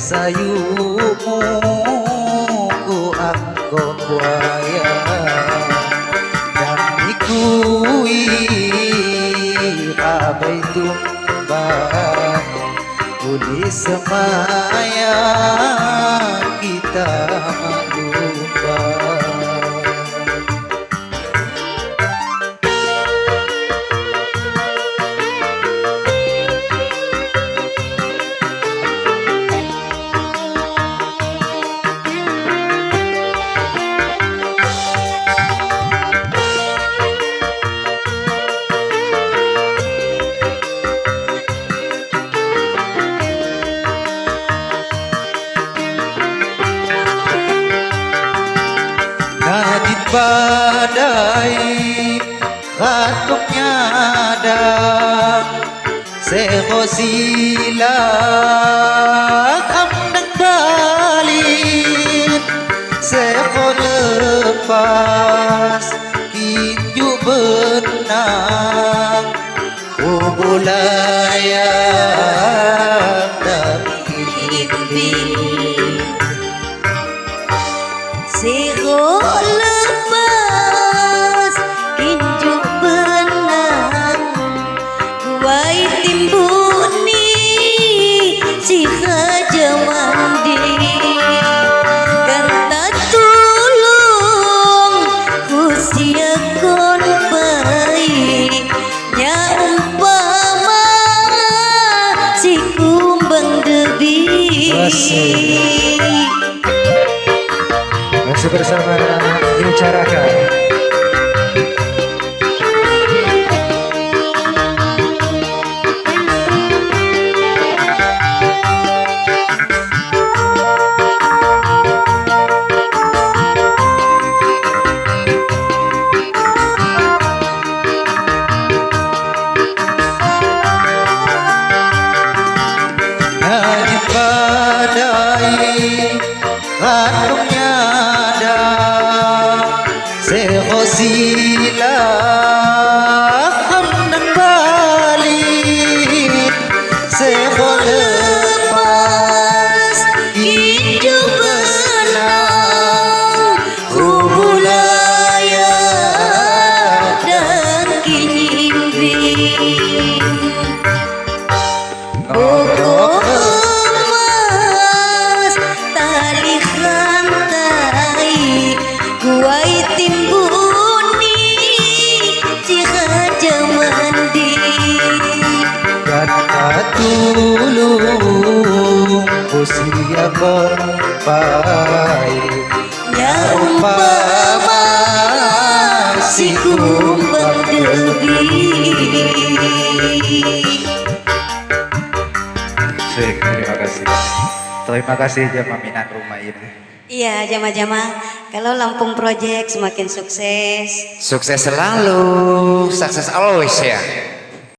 sayumu ku anggap buaya dan ikui abai tumbang uli semaya kita lupa. Nadit badai katuknya ada sekosila kamdang dalin seko lepas kinju benang kubulaya Sego lepas kinju benang Wai timbuni si haja mandi Ganta tulung kusia kon baik Nya umpama si kumbang debi masih bersama Incaraka. Najib badai kandungnya ada sekosila kamdang balik seko lepas kinju benang kubulaya dan kinyimbi ngogok emas tali rantai kuai timbuni cihaja mandi dan katulung usia berpai ya umpama si kumbang debi. Terima kasih. Terima kasih Jama Minang Rumah ini. Iya, jama-jama. Kalau Lampung Project semakin sukses. Sukses selalu, sukses always ya.